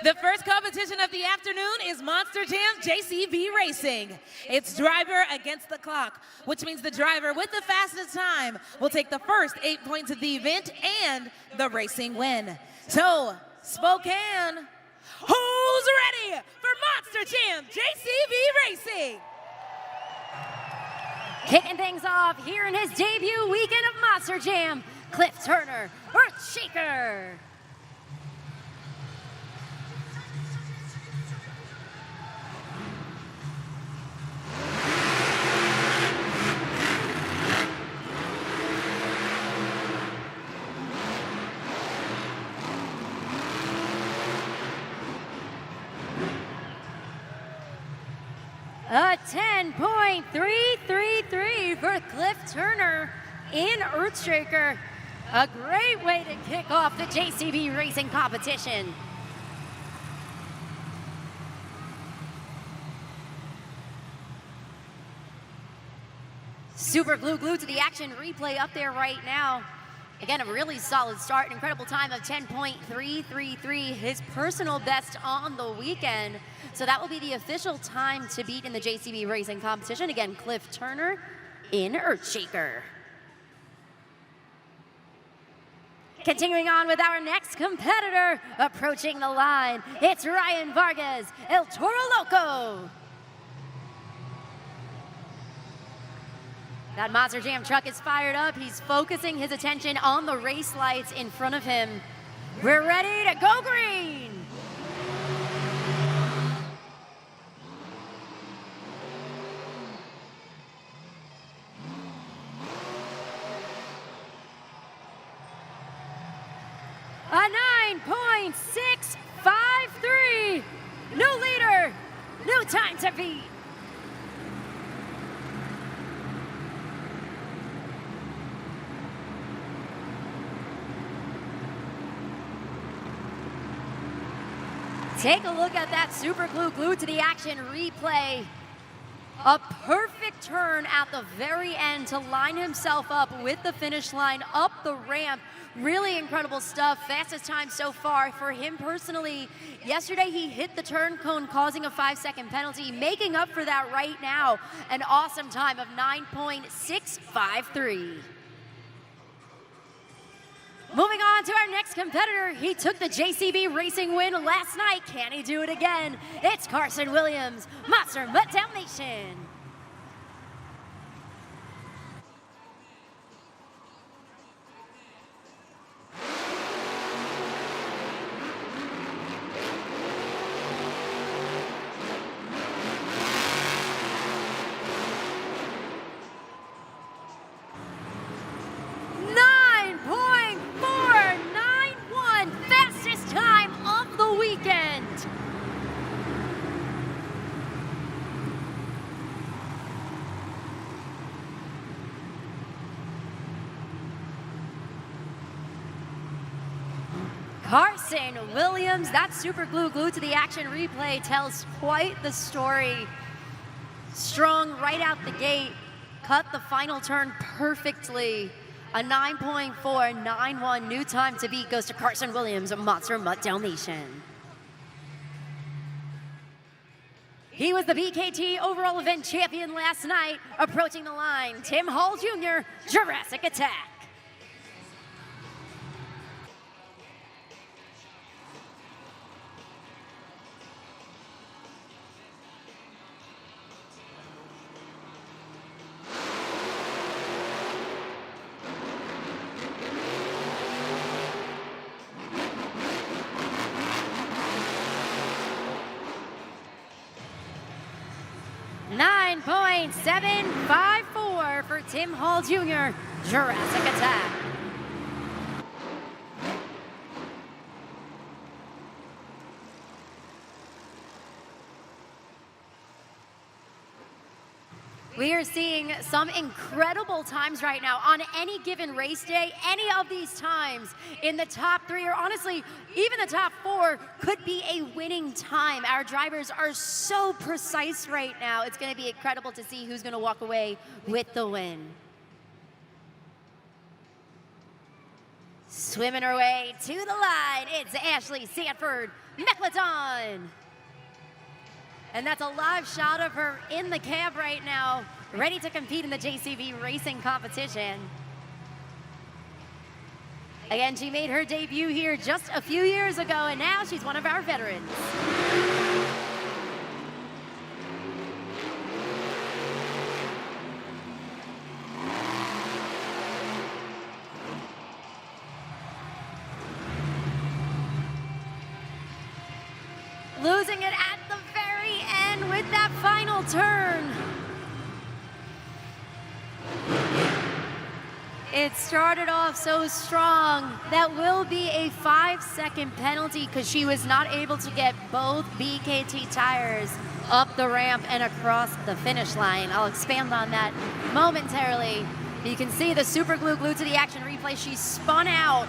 The first competition of the afternoon is Monster Jam JCB Racing. It's driver against the clock, which means the driver with the fastest time will take the first 8 points of the event and the racing win. So, Spokane, who's ready for Monster Jam JCB Racing? Kicking things off here in his debut weekend of Monster Jam, Cliff Turner, Earthshaker. A 10.333 for Cliff Turner in Earthshaker. A great way to kick off the JCB Racing competition. Super glued to the action replay up there right now. Again, a really solid start, an incredible time of 10.333, his personal best on the weekend. So that will be the official time to beat in the JCB Racing competition. Again, Cliff Turner in Earthshaker. Continuing on with our next competitor, approaching the line, it's Ryan Vargas, El Toro Loco. That Monster Jam truck is fired up. He's focusing his attention on the race lights in front of him. We're ready to go green. A 9.653. New leader, new time to beat. Take a look at that super glued to the action replay. A perfect turn at the very end to line himself up with the finish line up the ramp. Really incredible stuff. Fastest time so far for him personally. Yesterday he hit the turn cone, causing a 5-second penalty, making up for that right now. An awesome time of 9.653. Moving on to our next competitor. He took the JCB Racing win last night. Can he do it again? It's Carson Williams, Monster Dalmatian. Carson Williams, that super glued to the action replay tells quite the story. Strong right out the gate, cut the final turn perfectly. A 9.491 new time to beat goes to Carson Williams, a Monster Dalmatian. He was the BKT overall event champion last night. Approaching the line, Tim Hall Jr., Jurassic Attack. .754 for Tim Hall Jr., Jurassic Attack. We are seeing some incredible times right now on any given race day. Any of these times in the top 3, or honestly, even the top 4 could be a winning time. Our drivers are so precise right now. It's going to be incredible to see who's going to walk away with the win. Swimming her way to the line, it's Ashley Sanford, Megalodon. And that's a live shot of her in the cab right now, ready to compete in the JCB racing competition. Again, she made her debut here just a few years ago, and now she's one of our veterans. Losing it at the very end with that final turn. It started off so strong. That will be a 5-second penalty because she was not able to get both BKT tires up the ramp and across the finish line. I'll expand on that momentarily. You can see the super glue glued to the action replay. She spun out.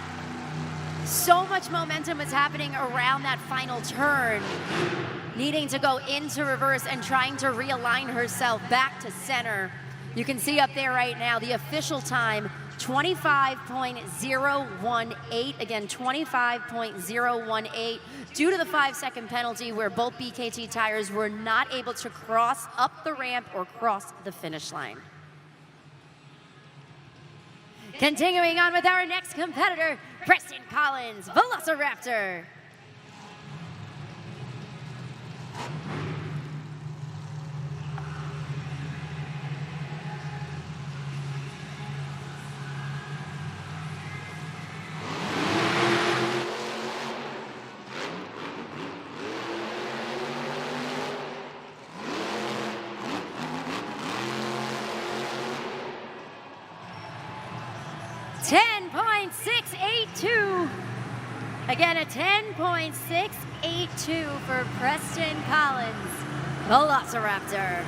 So much momentum was happening around that final turn, needing to go into reverse and trying to realign herself back to center. You can see up there right now the official time, 25.018. Again, 25.018 due to the 5-second penalty where both BKT tires were not able to cross up the ramp or cross the finish line. Continuing on with our next competitor, Preston Collins, Velociraptor. 10.682. Again, a 10.682 for Preston Collins, Velociraptor.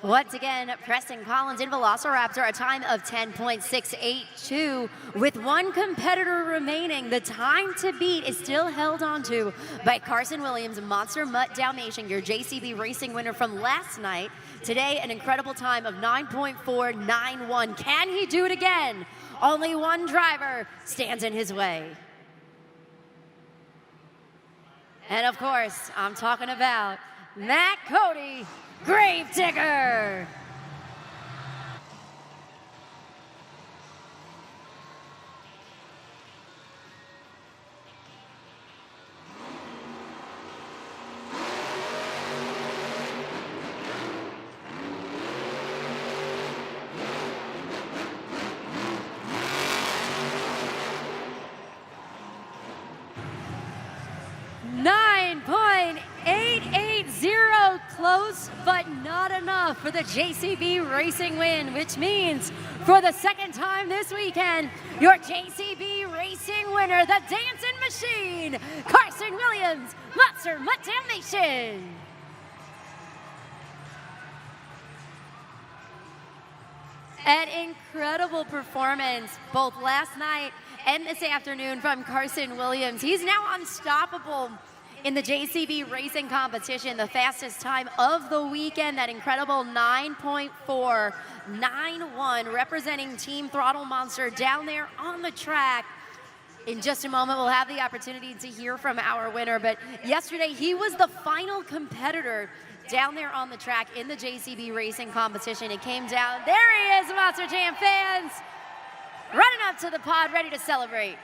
Once again, Preston Collins in Velociraptor, a time of 10.682. With one competitor remaining, the time to beat is still held onto by Carson Williams, Monster Mutt Dalmatian, your JCB racing winner from last night. Today, an incredible time of 9.491. Can he do it again? Only one driver stands in his way. And of course, I'm talking about Matt Cody, Gravedigger. Close, but not enough for the JCB Racing win, which means for the second time this weekend, your JCB Racing winner, the Dancing Machine, Carson Williams, Monster Mutt Dalmatian. An incredible performance both last night and this afternoon from Carson Williams. He's now unstoppable in the JCB racing competition, the fastest time of the weekend, that incredible 9.491, representing Team Throttle Monster down there on the track. In just a moment, we'll have the opportunity to hear from our winner, but yesterday he was the final competitor down there on the track in the JCB racing competition. It came down, there he is, Monster Jam fans, running up to the pod, ready to celebrate.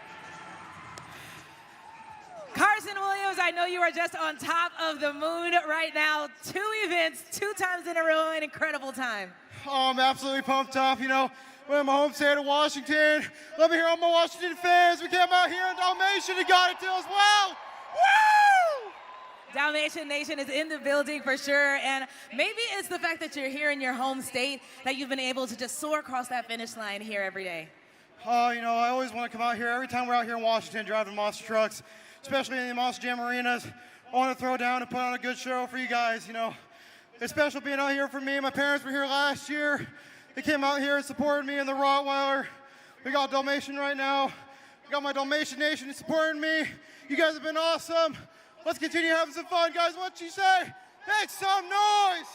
Carson Williams, I know you are just on top of the moon right now. 2 events, 2 times in a row, an incredible time. Oh, I'm absolutely pumped up. You know, we're in my home state of Washington. Let me hear all my Washington fans. We came out here in Dalmatian and got it to as well. Woo! Dalmatian Nation is in the building for sure, and maybe it's the fact that you're here in your home state that you've been able to just soar across that finish line here every day. Oh, you know, I always want to come out here. Every time we're out here in Washington driving monster trucks, especially in the Monster Jam arenas, I want to throw down and put on a good show for you guys. You know, it's special being out here for me. My parents were here last year. They came out here and supported me in the Rottweiler. We got Dalmatian right now. We got my Dalmatian Nation supporting me. You guys have been awesome. Let's continue having some fun, guys. What'd you say? Make some noise!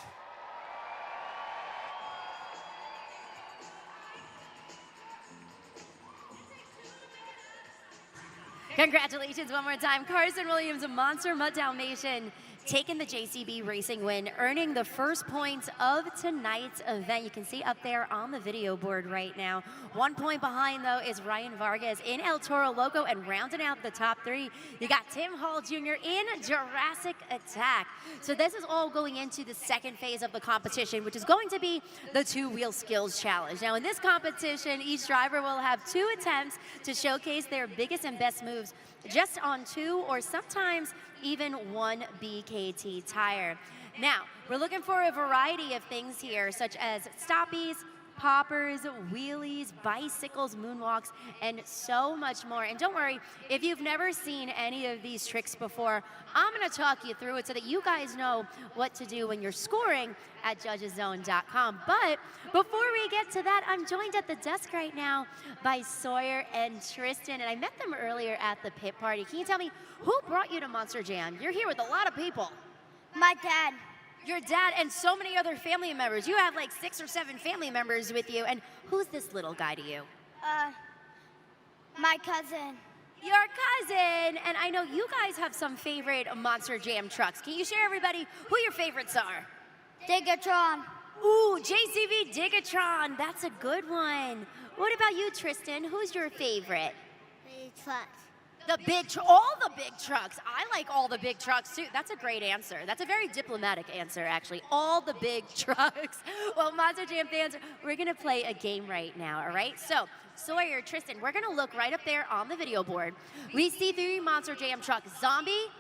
Congratulations one more time. Carson Williams, a Monster Mutt Dalmatian, taking the JCB Racing win, earning the first points of tonight's event. You can see up there on the video board right now. 1 point behind, though, is Ryan Vargas in El Toro Loco, and rounding out the top three, you got Tim Hall Jr. in Jurassic Attack. So this is all going into the second phase of the competition, which is going to be the two-wheel skills challenge. Now, in this competition, each driver will have 2 attempts to showcase their biggest and best moves just on 2 or sometimes even 1 BKT tire. Now, we're looking for a variety of things here, such as stoppies, poppers, wheelies, bicycles, moonwalks, and so much more. And don't worry, if you've never seen any of these tricks before, I'm gonna talk you through it so that you guys know what to do when you're scoring at judgeszone.com. But before we get to that, I'm joined at the desk right now by Sawyer and Tristan, and I met them earlier at the pit party. Can you tell me, who brought you to Monster Jam? You're here with a lot of people. My dad. Your dad and so many other family members. You have like 6 or 7 family members with you. And who's this little guy to you? My cousin. Your cousin. And I know you guys have some favorite Monster Jam trucks. Can you share everybody who your favorites are? Digatron. Ooh, JCV Digatron. That's a good one. What about you, Tristan? Who's your favorite? Trucks. All the big trucks. I like all the big trucks too. That's a great answer. That's a very diplomatic answer, actually. All the big trucks. Well, Monster Jam fans, we're gonna play a game right now, all right? So, Sawyer, Tristan, we're gonna look right up there on the video board. We see 3 Monster Jam trucks: Zombie,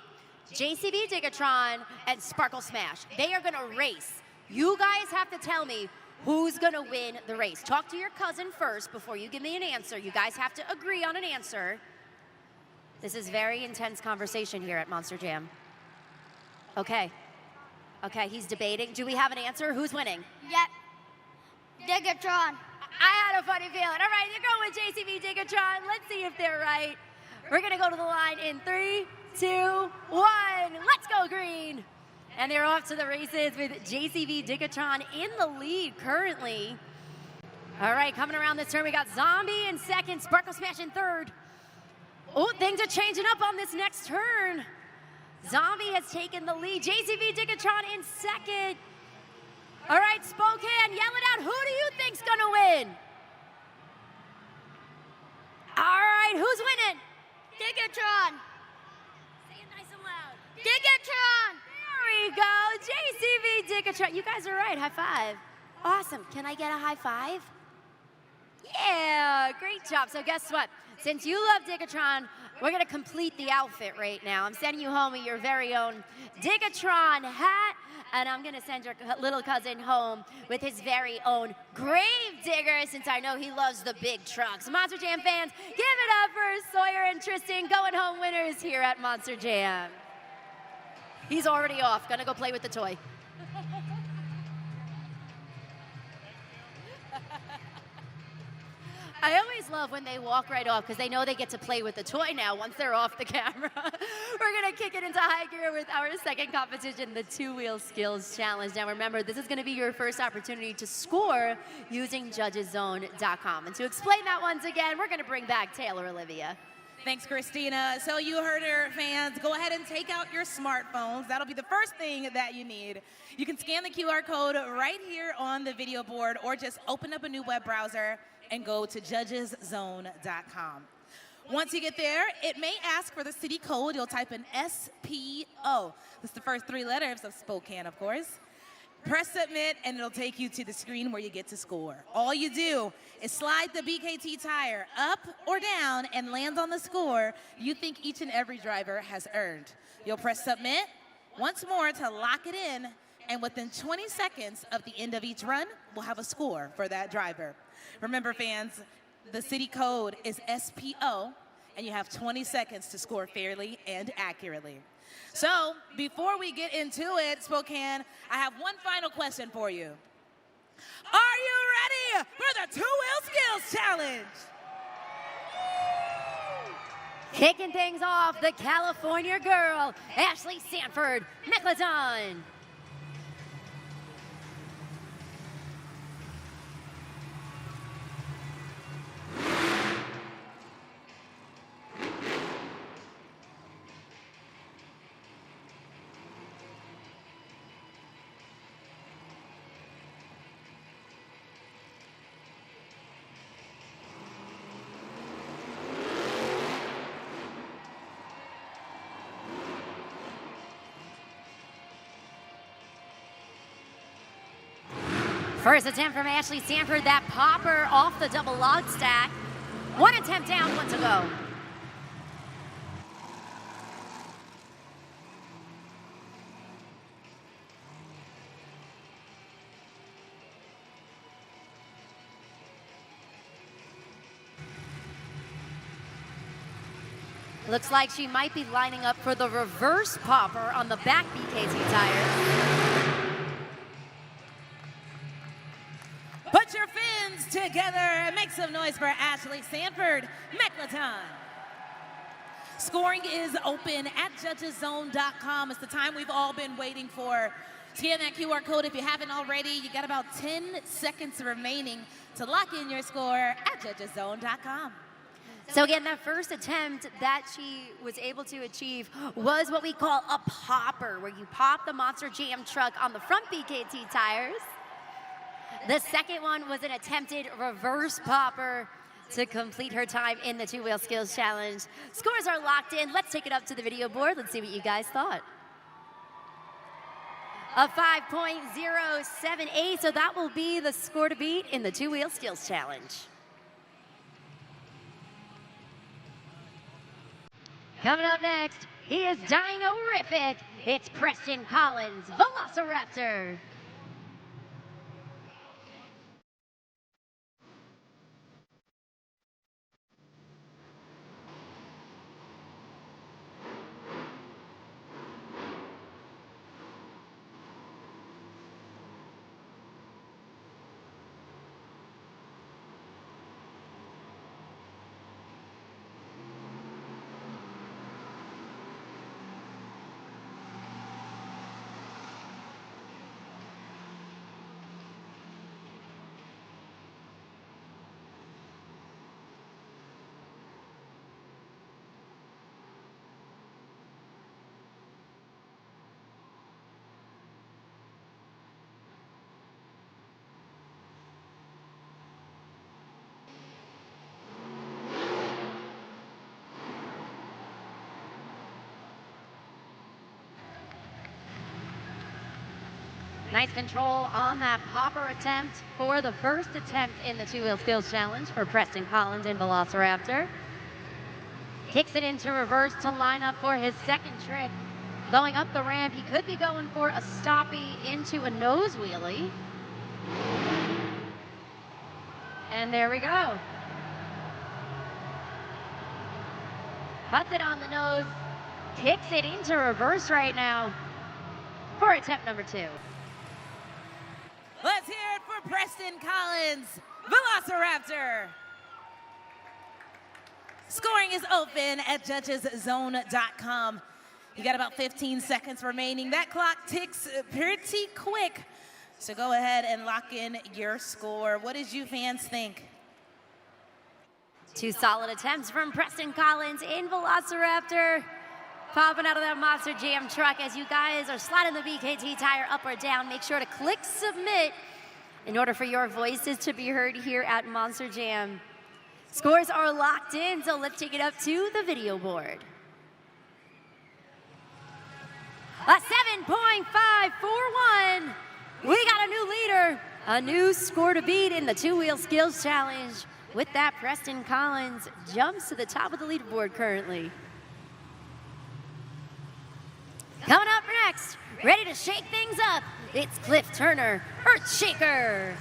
JCB Digatron, and Sparkle Smash. They are gonna race. You guys have to tell me who's gonna win the race. Talk to your cousin first before you give me an answer. You guys have to agree on an answer. This is very intense conversation here at Monster Jam. Okay. Okay, he's debating. Do we have an answer? Who's winning? Yep. Digatron. I had a funny feeling. All right, you're going with JCB Digatron. Let's see if they're right. We're gonna go to the line in 3, 2, 1. Let's go green. And they're off to the races with JCB Digatron in the lead currently. All right, coming around this turn, we got Zombie in second, Sparkle Smash in third. Oh, things are changing up on this next turn. Zombie has taken the lead. JCB Digatron in second. All right, Spokane, yell it out. Who do you think's gonna win? All right, who's winning? Digatron. Say it nice and loud. Digatron. There we go, JCB Digatron. You guys are right, high five. Awesome, can I get a high five? Yeah, great job. So guess what? Since you love Digatron, we're gonna complete the outfit right now. I'm sending you home with your very own Digatron hat, and I'm gonna send your little cousin home with his very own Grave Digger, since I know he loves the big trucks. Monster Jam fans, give it up for Sawyer and Tristan, going home winners here at Monster Jam. He's already off, gonna go play with the toy. I always love when they walk right off because they know they get to play with the toy now once they're off the camera. We're going to kick it into high gear with our second competition, the two-wheel skills challenge. Now remember, this is going to be your first opportunity to score using judgeszone.com. And to explain that once again, we're going to bring back Taylor Olivia. Thanks, Christina. So you heard her, fans. Go ahead and take out your smartphones. That'll be the first thing that you need. You can scan the QR code right here on the video board, or just open up a new web browser and go to judgeszone.com. Once you get there, it may ask for the city code. You'll type in SPO. That's the first 3 letters of Spokane, of course. Press submit, and it'll take you to the screen where you get to score. All you do is slide the BKT tire up or down and land on the score you think each and every driver has earned. You'll press submit once more to lock it in, and within 20 seconds of the end of each run, we'll have a score for that driver. Remember, fans, the city code is SPO, and you have 20 seconds to score fairly and accurately. So, before we get into it, Spokane, I have one final question for you. Are you ready for the two-wheel skills challenge? Kicking things off, the California girl, Ashley Sanford, Megalodon. First attempt from Ashley Sanford, that popper off the double log stack. One attempt down, one to go. Looks like she might be lining up for the reverse popper on the back BKT tire. Put your fins together and make some noise for Ashley Sanford, Megalodon. Scoring is open at judgeszone.com. It's the time we've all been waiting for. Scan that QR code if you haven't already. You got about 10 seconds remaining to lock in your score at judgeszone.com. So again, that first attempt that she was able to achieve was what we call a popper, where you pop the Monster Jam truck on the front BKT tires. The second one was an attempted reverse popper to complete her time in the two-wheel skills challenge. Scores are locked in. Let's take it up to the video board. Let's see what you guys thought. A 5.078, so that will be the score to beat in the two-wheel skills challenge. Coming up next, he is dying-orific. It's Preston Collins, Velociraptor. Nice control on that popper attempt for the first attempt in the two-wheel skills challenge for Preston Collins in Velociraptor. Kicks it into reverse to line up for his second trick. Going up the ramp, he could be going for a stoppie into a nose wheelie. And there we go. Puts it on the nose, kicks it into reverse right now for attempt number 2. Let's hear it for Preston Collins, Velociraptor. Scoring is open at judgeszone.com. You got about 15 seconds remaining. That clock ticks pretty quick. So go ahead and lock in your score. What did you fans think? 2 solid attempts from Preston Collins in Velociraptor. Popping out of that Monster Jam truck. As you guys are sliding the BKT tire up or down, make sure to click submit in order for your voices to be heard here at Monster Jam. Scores are locked in, so let's take it up to the video board. A 7.541. We got a new leader, a new score to beat in the two-wheel skills challenge. With that, Preston Collins jumps to the top of the leaderboard currently. Coming up next, ready to shake things up, it's Cliff Turner, Earthshaker.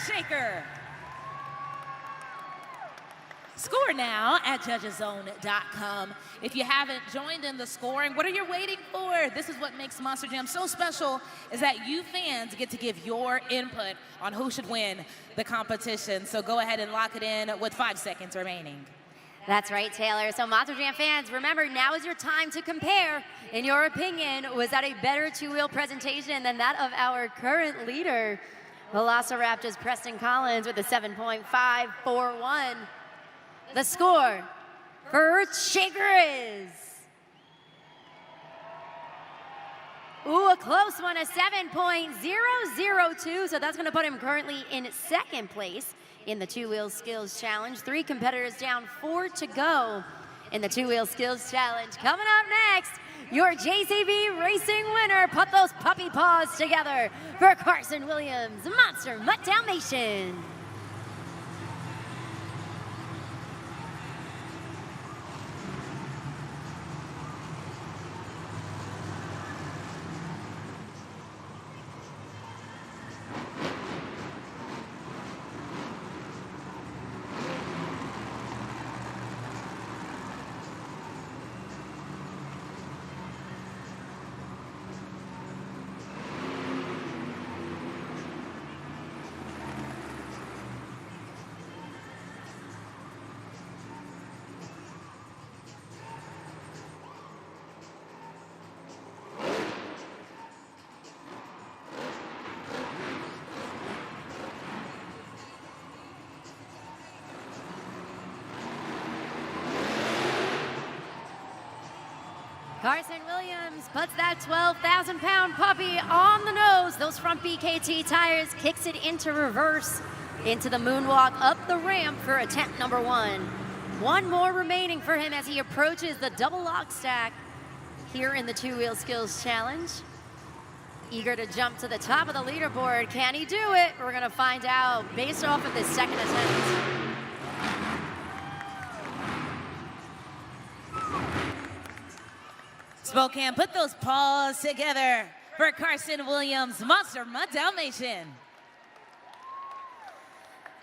shaker. Score now at judgeszone.com. If you haven't joined in the scoring, what are you waiting for? This is what makes Monster Jam so special, is that you fans get to give your input on who should win the competition. So go ahead and lock it in with 5 seconds remaining. That's right, Taylor. So Monster Jam fans, remember, now is your time to compare. In your opinion, was that a better two-wheel presentation than that of our current leader, Velociraptor's Preston Collins, with a 7.541? The score for Earthshaker is, a close one, a 7.002. So that's going to put him currently in second place in the two-wheel skills challenge. 3 competitors down, 4 to go in the two-wheel skills challenge. Coming up next, your JCB Racing winner. Put those puppy paws together for Carson Williams, Monster Mutt Dalmatian. Carson Williams puts that 12,000-pound puppy on the nose. Those front BKT tires, kicks it into reverse, into the moonwalk, up the ramp for attempt number 1. 1 more remaining for him as he approaches the double lock stack here in the two-wheel skills challenge. Eager to jump to the top of the leaderboard. Can he do it? We're gonna find out based off of this second attempt. Spokane, put those paws together for Carson Williams, Monster Mutt Dalmatian.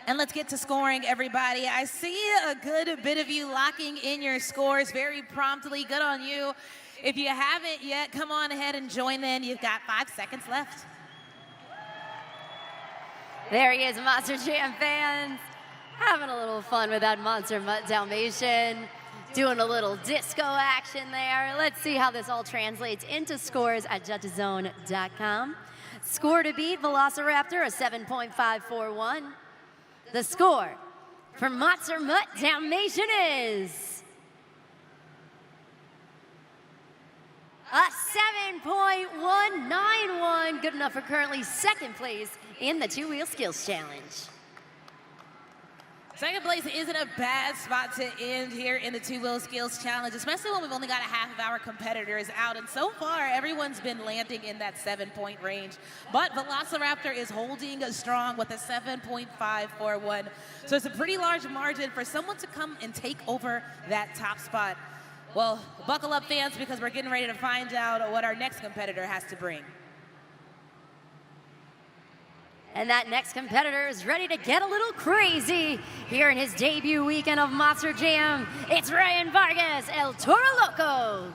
And let's get to scoring, everybody. I see a good bit of you locking in your scores very promptly. Good on you. If you haven't yet, come on ahead and join in. You've got 5 seconds left. There he is, Monster Jam fans. Having a little fun with that Monster Mutt Dalmatian. Doing a little disco action there. Let's see how this all translates into scores at judgeszone.com. Score to beat, Velociraptor, a 7.541. The score for Monster Mutt Dalmatian is a 7.191. Good enough for currently second place in the two-wheel skills challenge. Second place isn't a bad spot to end here in the two-wheel skills challenge, especially when we've only got a half of our competitors out. And so far, everyone's been landing in that 7-point range. But Velociraptor is holding strong with a 7.541. So it's a pretty large margin for someone to come and take over that top spot. Well, buckle up, fans, because we're getting ready to find out what our next competitor has to bring. And that next competitor is ready to get a little crazy here in his debut weekend of Monster Jam. It's Ryan Vargas, El Toro Loco.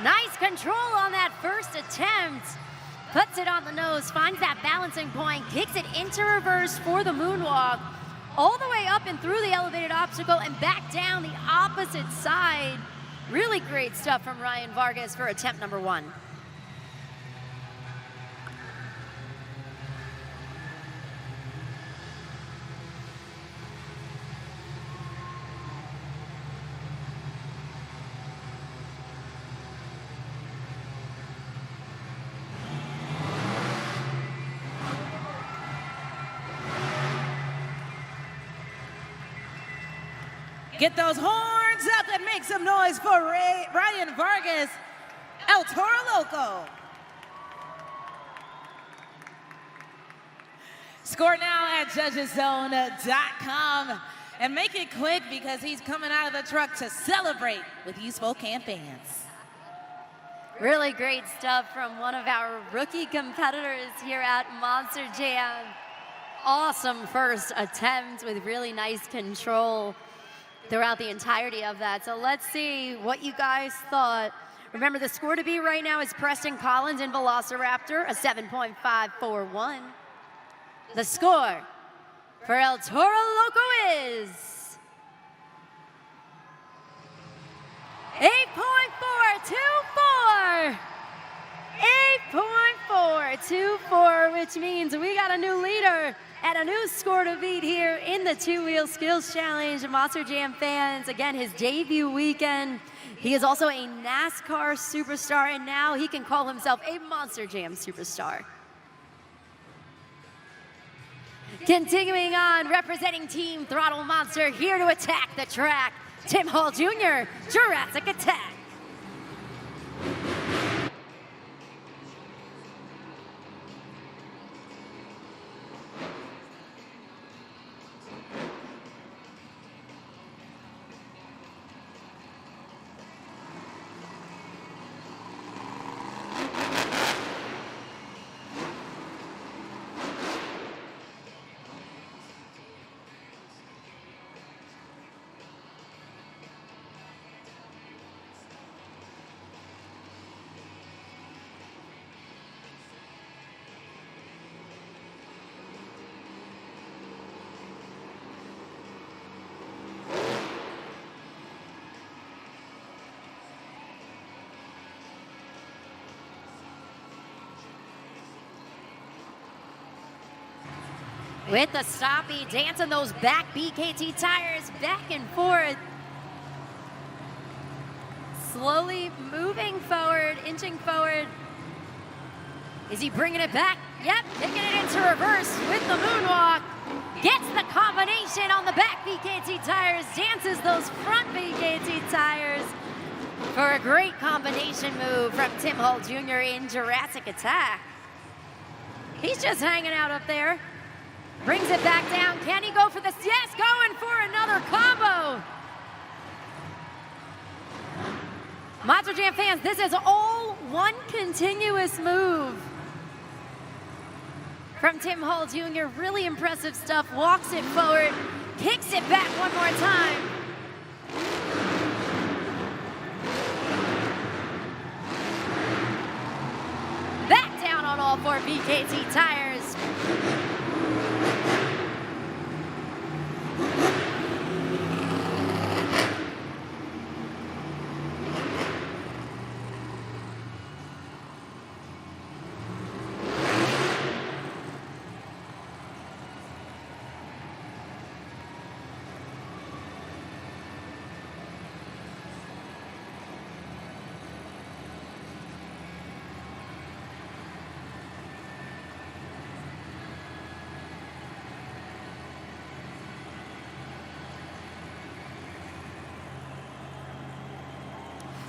Nice control on that first attempt. Puts it on the nose, finds that balancing point, kicks it into reverse for the moonwalk, all the way up and through the elevated obstacle and back down the opposite side. Really great stuff from Ryan Vargas for attempt number 1. Get those horns up and make some noise for Ryan Vargas, El Toro Loco. Score now at judgeszone.com. And make it quick because he's coming out of the truck to celebrate with you Spokane fans. Really great stuff from one of our rookie competitors here at Monster Jam. Awesome first attempt with really nice control throughout the entirety of that. So let's see what you guys thought. Remember, the score to beat right now is Preston Collins in Velociraptor, a 7.541. The score for El Toro Loco is 8.424. 8.424, which means we got a new leader and a new score to beat here in the Two-Wheel Skills Challenge. Monster Jam fans, again, his debut weekend. He is also a NASCAR superstar, and now he can call himself a Monster Jam superstar. Continuing on, representing Team Throttle Monster, here to attack the track, Tim Hall Jr., Jurassic Attack. With the stoppie, dancing those back BKT tires back and forth. Slowly moving forward, inching forward. Is he bringing it back? Yep, taking it into reverse with the moonwalk. Gets the combination on the back BKT tires, dances those front BKT tires for a great combination move from Tim Hall Jr. in Jurassic Attack. He's just hanging out up there. Brings it back down. Can he go for this? Yes, going for another combo. Monster Jam fans, this is all one continuous move from Tim Hall Jr. Really impressive stuff. Walks it forward, kicks it back one more time. Back down on all four BKT tires.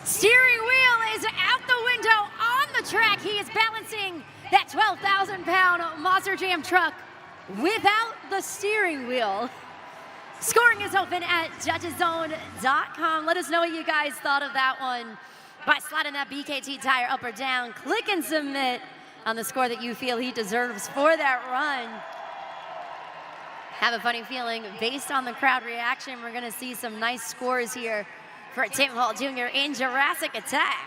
Steering wheel is out the window on the track. He is balancing that 12,000-pound Monster Jam truck without the steering wheel. Scoring is open at judgeszone.com. Let us know what you guys thought of that one by sliding that BKT tire up or down. Click and submit on the score that you feel he deserves for that run. Have a funny feeling, based on the crowd reaction, we're going to see some nice scores here for Tim Hall Jr. in Jurassic Attack.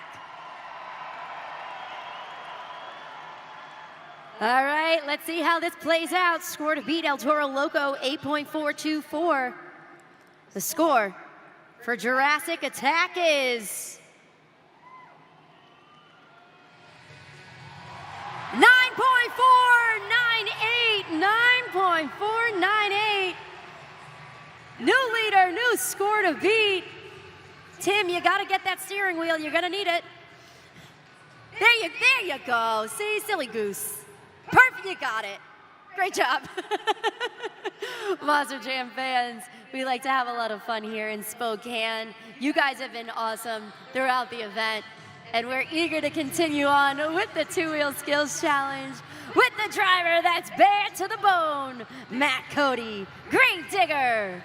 All right, let's see how this plays out. Score to beat El Toro Loco, 8.424. The score for Jurassic Attack is 9.498. 9.498. New leader, new score to beat. Tim, you got to get that steering wheel. You're going to need it. There you go. See, silly goose. Perfect, you got it. Great job. Monster Jam fans, We like to have a lot of fun here in Spokane. You guys have been awesome throughout the event, and we're eager to continue on with the two-wheel skills challenge with the driver that's bare to the bone, Matt Cody, Grave Digger.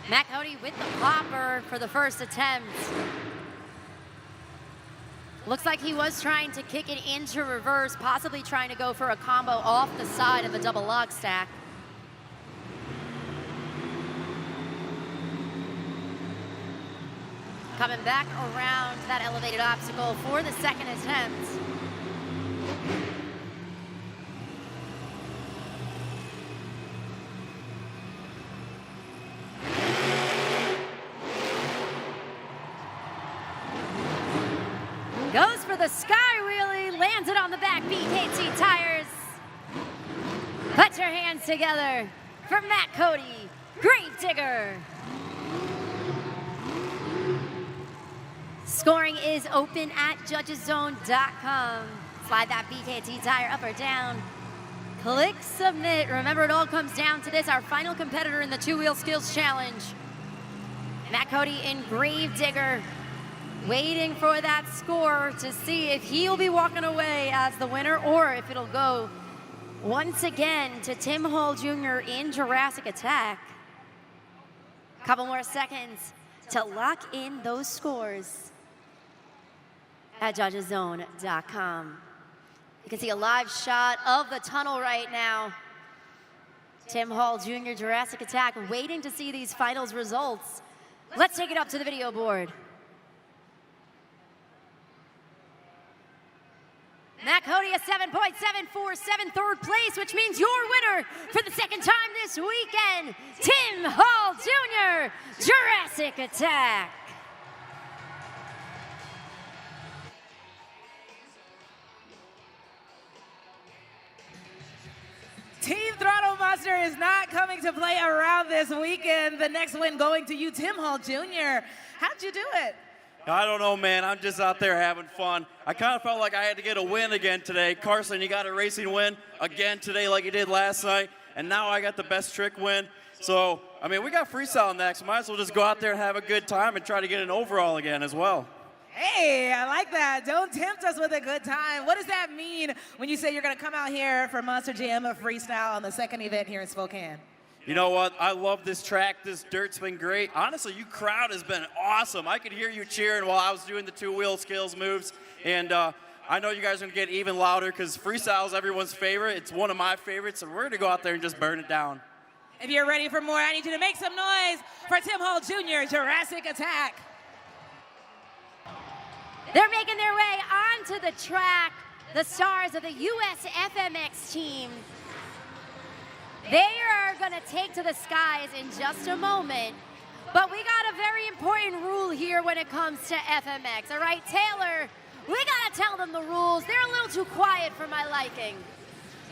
Matt Cody with the popper for the first attempt. Looks like he was trying to kick it into reverse, possibly trying to go for a combo off the side of the double log stack. Coming back around that elevated obstacle for the second attempt. Goes for the sky wheelie, lands it on the back BKT tires. Put your hands together for Matt Cody, Grave Digger. Scoring is open at judgeszone.com. Slide that BKT tire up or down. Click submit. Remember, it all comes down to this, our final competitor in the two-wheel skills challenge. Matt Cody and Grave Digger, waiting for that score to see if he'll be walking away as the winner or if it'll go once again to Tim Hall Jr. in Jurassic Attack. Couple more seconds to lock in those scores at judgeszone.com. You can see a live shot of the tunnel right now. Tim Hall Jr. Jurassic Attack waiting to see these finals results. Let's take it up to the video board. Matt Cody, a 7.747 third place, which means your winner for the second time this weekend, Tim Hall Jr., Jurassic Attack. Team Throttle Monster is not coming to play around this weekend. The next win going to you, Tim Hall Jr. How'd you do it? I don't know, man. I'm just out there having fun. I kind of felt like I had to get a win again today. Carson, you got a racing win again today like you did last night, and now I got the best trick win. So, I mean, we got freestyle next. Might as well just go out there and have a good time and try to get an overall again as well. Hey, I like that. Don't tempt us with a good time. What does that mean when you say you're going to come out here for Monster Jam of Freestyle on the second event here in Spokane? You know what? I love this track. This dirt's been great. Honestly, you crowd has been awesome. I could hear you cheering while I was doing the two-wheel skills moves. And I know you guys are going to get even louder because freestyle is everyone's favorite. It's one of my favorites, so we're going to go out there and just burn it down. If you're ready for more, I need you to make some noise for Tim Hall Jr., Jurassic Attack. They're making their way onto the track, the stars of the US FMX team. They are going to take to the skies in just a moment. But we got a very important rule here when it comes to FMX. All right, Taylor, we got to tell them the rules. They're a little too quiet for my liking.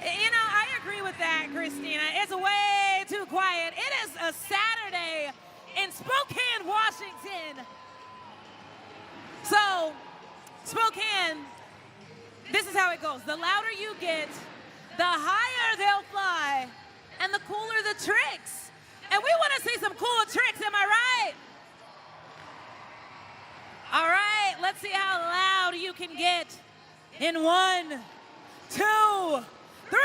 You know, I agree with that, Christina. It's way too quiet. It is a Saturday in Spokane, Washington. So, Spokane, this is how it goes. The louder you get, the higher they'll fly, and the cooler the tricks. And we want to see some cool tricks, am I right? All right, let's see how loud you can get in 1, 2, 3.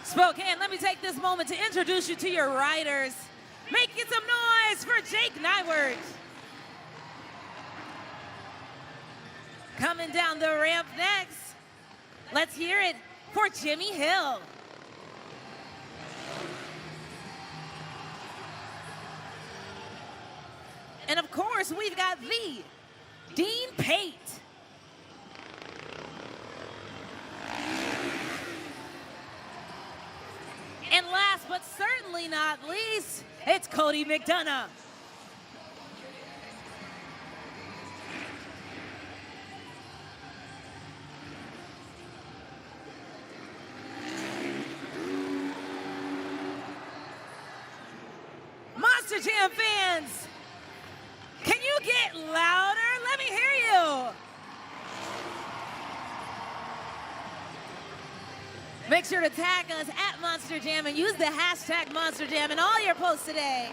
Spokane, let me take this moment to introduce you to your riders. Making some noise for Jake Nyward. Coming down the ramp next, let's hear it for Jimmy Hill. And of course, we've got the Dean Pate. And last but certainly not least, it's Cody McDonough. Monster Jam fans, can you get louder? Let me hear you. Make sure to tag us at Monster Jam and use the hashtag Monster Jam in all your posts today.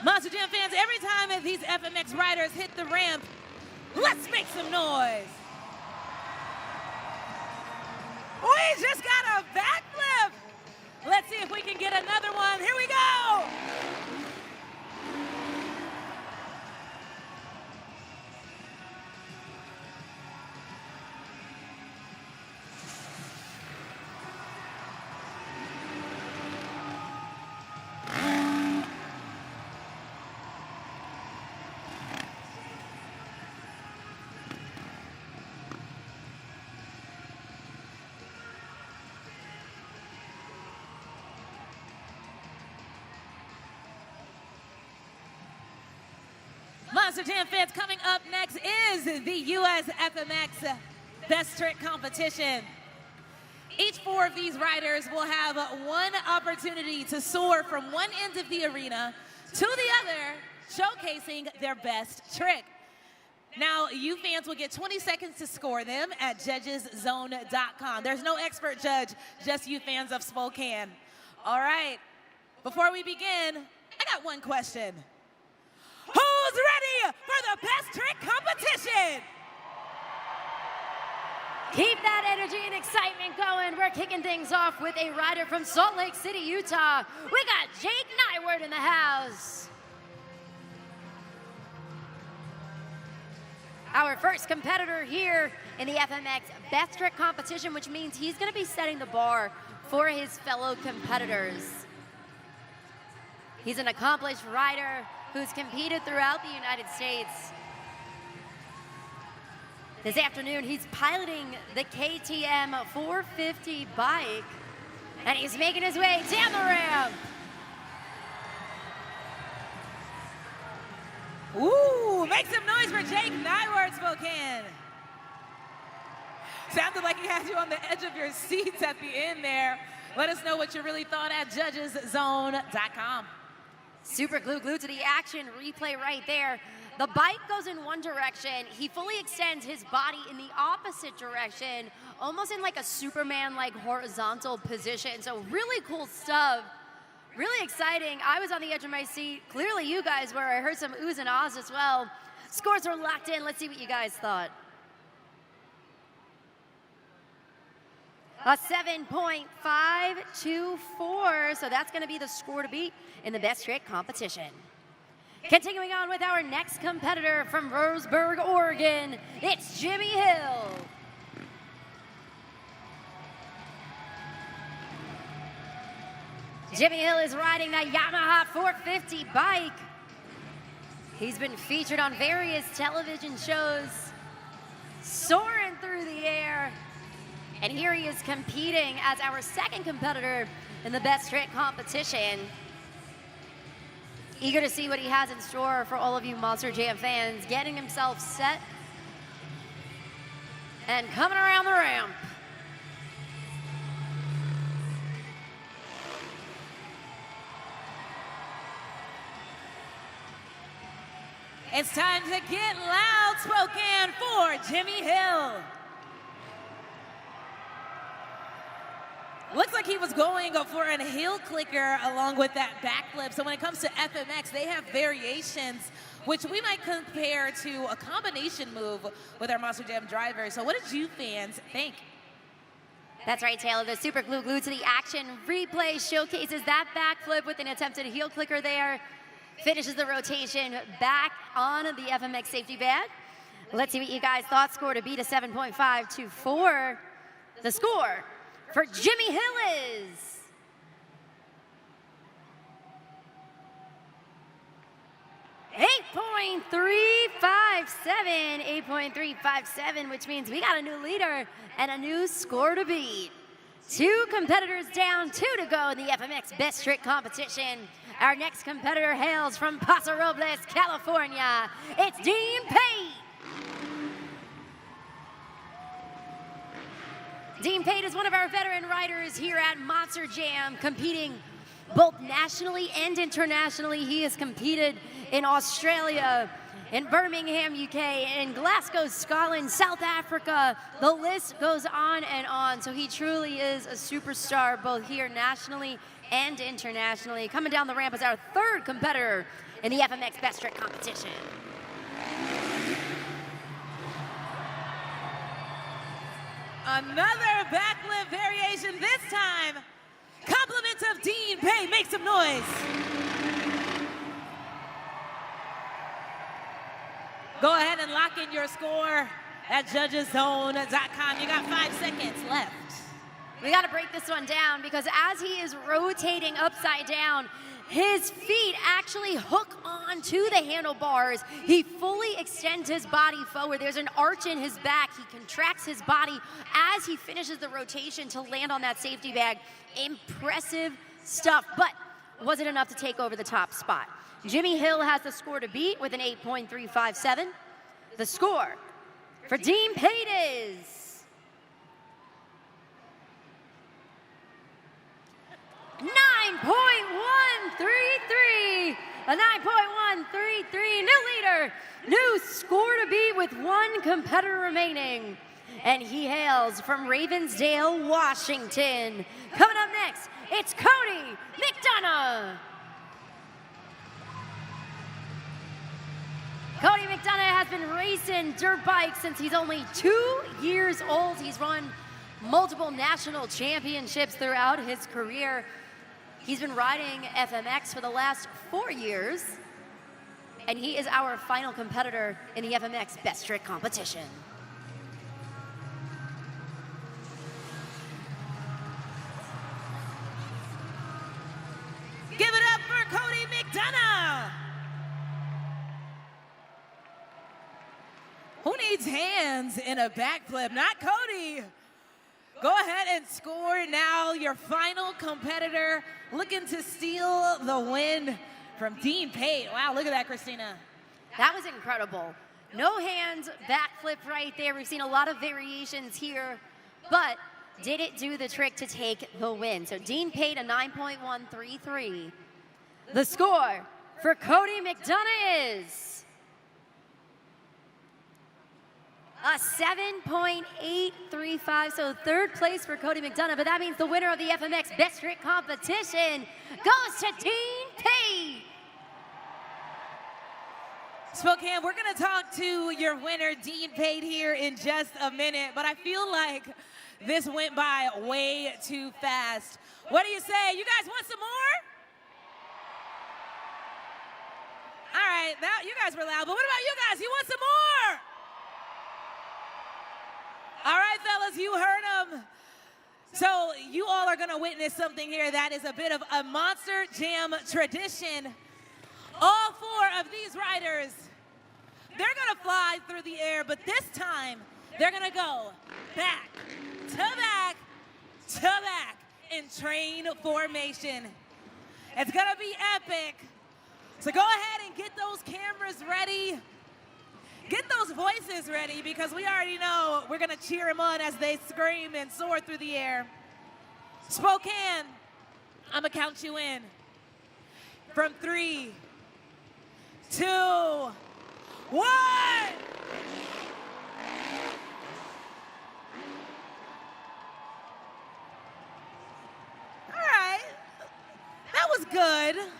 Monster Jam fans, every time these FMX riders hit the ramp, let's make some noise. We just got a backflip. Let's see if we can get another one. Here we go. Monster Jam fans, coming up next is the US FMX Best Trick Competition. Each 4 of these riders will have one opportunity to soar from one end of the arena to the other, showcasing their best trick. Now, you fans will get 20 seconds to score them at judgeszone.com. There's no expert judge, just you fans of Spokane. All right, before we begin, I got one question. Who's ready for the best trick competition? Keep that energy and excitement going. We're kicking things off with a rider from Salt Lake City, Utah. We got Jake Nyward in the house. Our first competitor here in the FMX Best Trick Competition, which means he's going to be setting the bar for his fellow competitors. He's an accomplished rider who's competed throughout the United States. This afternoon, he's piloting the KTM 450 bike, and he's making his way down the ramp. Ooh, make some noise for Jake Nyward, Spokane. Sounded like he had you on the edge of your seats at the end there. Let us know what you really thought at judgeszone.com. Super glued to the action replay right there. The bike goes in one direction. He fully extends his body in the opposite direction, almost in like a Superman-like horizontal position. So really cool stuff. Really exciting. I was on the edge of my seat. Clearly you guys were. I heard some oohs and ahs as well. Scores are locked in. Let's see what you guys thought. A 7.524, so that's going to be the score to beat in the best trick competition. Continuing on with our next competitor from Roseburg, Oregon, it's Jimmy Hill. Jimmy Hill is riding that Yamaha 450 bike. He's been featured on various television shows, soaring through the air. And here he is competing as our second competitor in the best trick competition. Eager to see what he has in store for all of you Monster Jam fans. Getting himself set and coming around the ramp. It's time to get loud, Spokane, for Jimmy Hill. Looks like he was going for a heel clicker along with that backflip. So when it comes to FMX, they have variations, which we might compare to a combination move with our Monster Jam driver. So what did you fans think? That's right, Taylor. The super glue glued to the action replay showcases that backflip with an attempted heel clicker there. Finishes the rotation back on the FMX safety band. Let's see what you guys thought. Score to beat a 7.5 to 4. The score for Jimmy Hill is 8.357, which means we got a new leader and a new score to beat. 2 competitors down, 2 to go in the FMX Best Trick competition. Our next competitor hails from Paso Robles, California. It's Dean Pate. Dean Pate is one of our veteran riders here at Monster Jam, competing both nationally and internationally. He has competed in Australia, in Birmingham, UK, in Glasgow, Scotland, South Africa. The list goes on and on. So he truly is a superstar both here nationally and internationally. Coming down the ramp is our 3rd competitor in the FMX Best Trick competition. Another backflip variation, this time compliments of Dean Pate. Make some noise. Go ahead and lock in your score at judgeszone.com. You got 5 seconds left. We got to break this one down because as he is rotating upside down, his feet actually hook onto the handlebars. He fully extends his body forward. There's an arch in his back. He contracts his body as he finishes the rotation to land on that safety bag. Impressive stuff, but was it enough to take over the top spot? Jimmy Hill has the score to beat with an 8.357. The score for Dean Pate is 9.133, a 9.133, new leader, new score to beat with 1 competitor remaining. And he hails from Ravensdale, Washington. Coming up next, it's Cody McDonough. Cody McDonough has been racing dirt bikes since he's only 2 years old. He's run multiple national championships throughout his career. He's been riding FMX for the last 4 years, and he is our final competitor in the FMX Best Trick competition. Give it up for Cody McDonough. Who needs hands in a backflip? Not Cody. Go ahead and score now. Your final competitor looking to steal the win from Dean Pate. Wow, look at that, Christina. That was incredible. No hands, backflip right there. We've seen a lot of variations here, but did it do the trick to take the win? So Dean Pate, a 9.133. The score for Cody McDonough is a 7.835, so 3rd place for Cody McDonough, but that means the winner of the FMX Best Trick competition goes to Dean Pate. Spokane, we're gonna talk to your winner, Dean Pate, here in just a minute, but I feel like this went by way too fast. What do you say? You guys want some more? All right, now you guys were loud, but what about you guys? You want some more? All right, fellas, you heard them. So you all are gonna witness something here that is a bit of a Monster Jam tradition. All 4 of these riders, they're gonna fly through the air, but this time, they're gonna go back to back to back in train formation. It's gonna be epic. So go ahead and get those cameras ready. Get those voices ready because we already know we're gonna cheer them on as they scream and soar through the air. Spokane, I'm gonna count you in. From 3, 2, 1. That was good.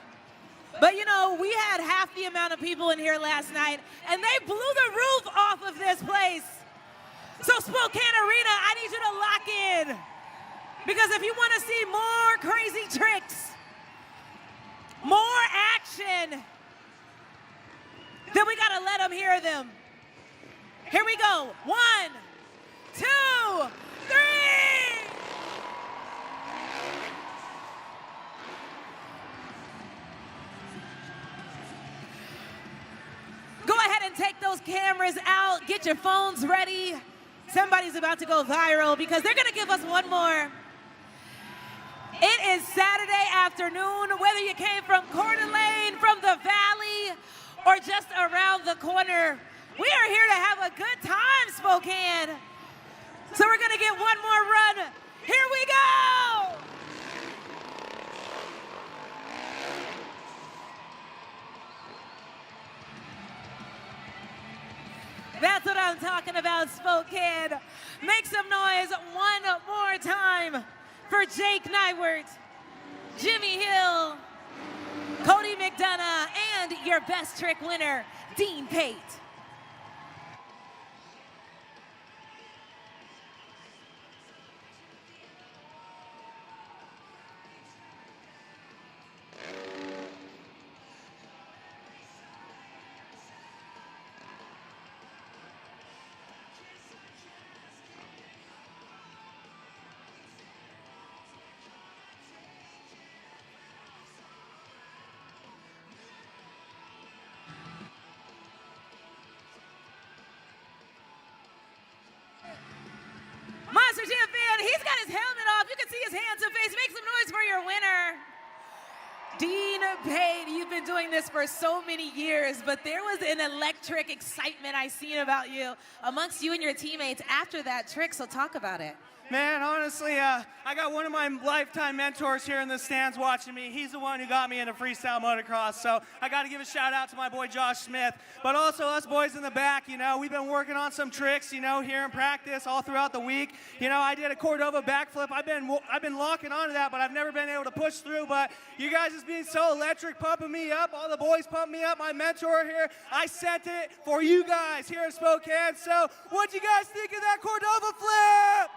But you know, we had half the amount of people in here last night, and they blew the roof off of this place. So Spokane Arena, I need you to lock in. Because if you want to see more crazy tricks, more action, then we got to let them hear them. Here we go. 1, 2, 3. Go ahead and take those cameras out. Get your phones ready. Somebody's about to go viral because they're going to give us one more. It is Saturday afternoon. Whether you came from Coeur d'Alene, from the Valley, or just around the corner, we are here to have a good time, Spokane. So we're going to get one more run. Here we go. That's what I'm talking about, Spokane. Make some noise one more time for Jake Nywert, Jimmy Hill, Cody McDonough, and your best trick winner, Dean Pate. Monster Jam fan, he's got his helmet off. You can see his hands and face. Make some noise for your winner. Dean Pate, you've been doing this for so many years, but there was an electric excitement I seen about you amongst you and your teammates after that trick, so talk about it. Man, honestly, I got one of my lifetime mentors here in the stands watching me. He's the one who got me into freestyle motocross, so I got to give a shout out to my boy Josh Smith. But also us boys in the back, you know, we've been working on some tricks, you know, here in practice all throughout the week. You know, I did a Cordova backflip. I've been locking onto that, but I've never been able to push through. But you guys just being so electric, pumping me up. All the boys pumped me up. My mentor here, I sent it for you guys here in Spokane. So what'd you guys think of that Cordova flip?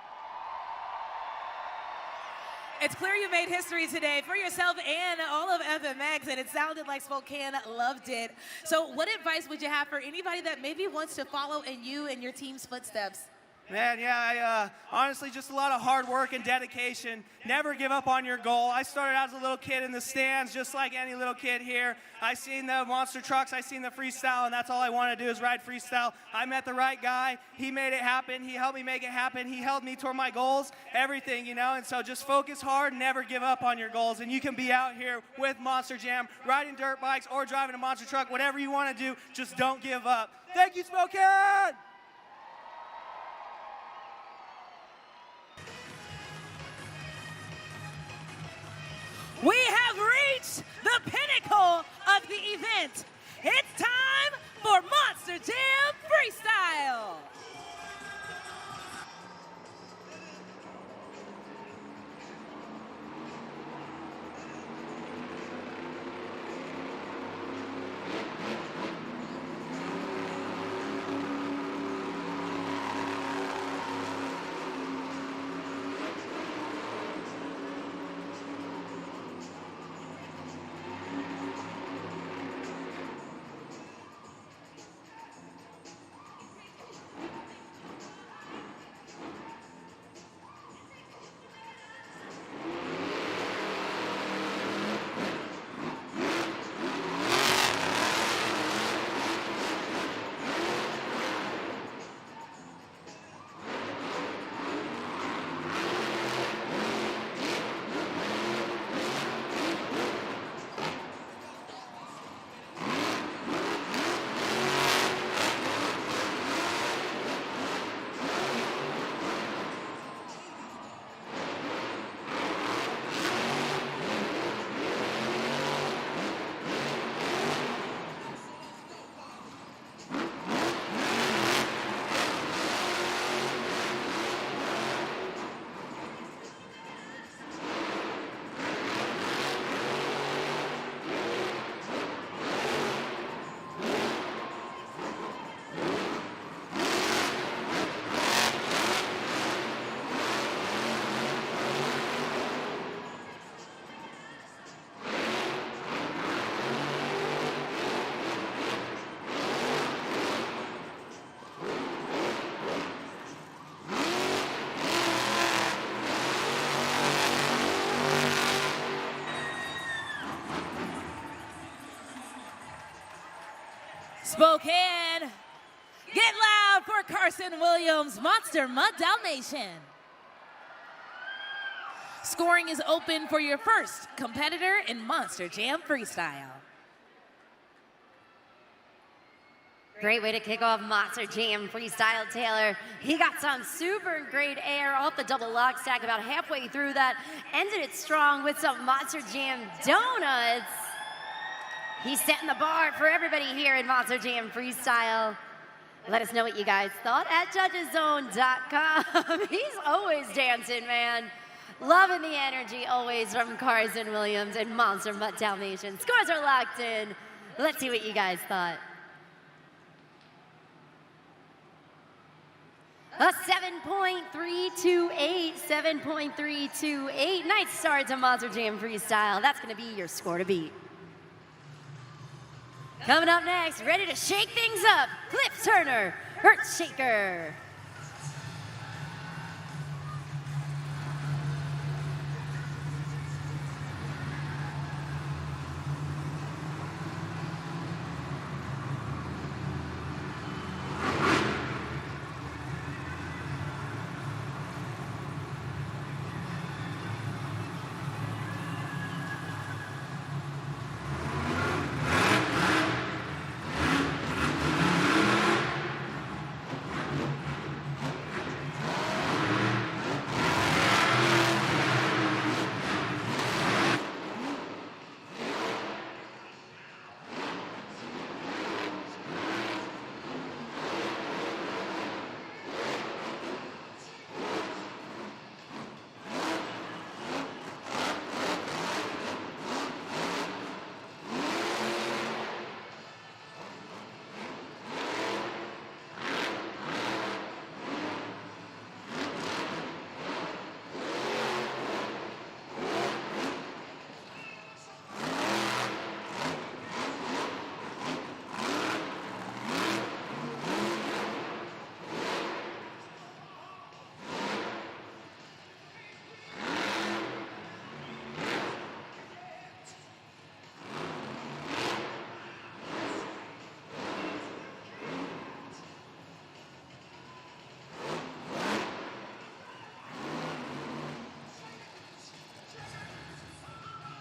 It's clear you made history today for yourself and all of FMX, and it sounded like Spokane loved it. So what advice would you have for anybody that maybe wants to follow in you and your team's footsteps? Man, yeah, honestly, just a lot of hard work and dedication. Never give up on your goal. I started out as a little kid in the stands, just like any little kid here. I seen the monster trucks, I seen the freestyle, and that's all I want to do is ride freestyle. I met the right guy. He made it happen. He helped me make it happen. He held me toward my goals, everything, you know. And so just focus hard, never give up on your goals. And you can be out here with Monster Jam, riding dirt bikes or driving a monster truck, whatever you want to do, just don't give up. Thank you, Spokane! We have reached the pinnacle of the event. It's time for Monster Jam Freestyle. Spokane, get loud for Carson Williams, Monster Mud Dalmatian. Scoring is open for your first competitor in Monster Jam Freestyle. Great way to kick off Monster Jam Freestyle, Taylor. He got some super great air off the double lock stack about halfway through that. Ended it strong with some Monster Jam donuts. He's setting the bar for everybody here in Monster Jam Freestyle. Let us know what you guys thought at judgeszone.com. He's always dancing, man. Loving the energy always from Carson Williams and Monster Mud Dalmatian. Scores are locked in. Let's see what you guys thought. A 7.328, 7.328. Nice start to Monster Jam Freestyle. That's going to be your score to beat. Coming up next, ready to shake things up, Cliff Turner, Earth Shaker.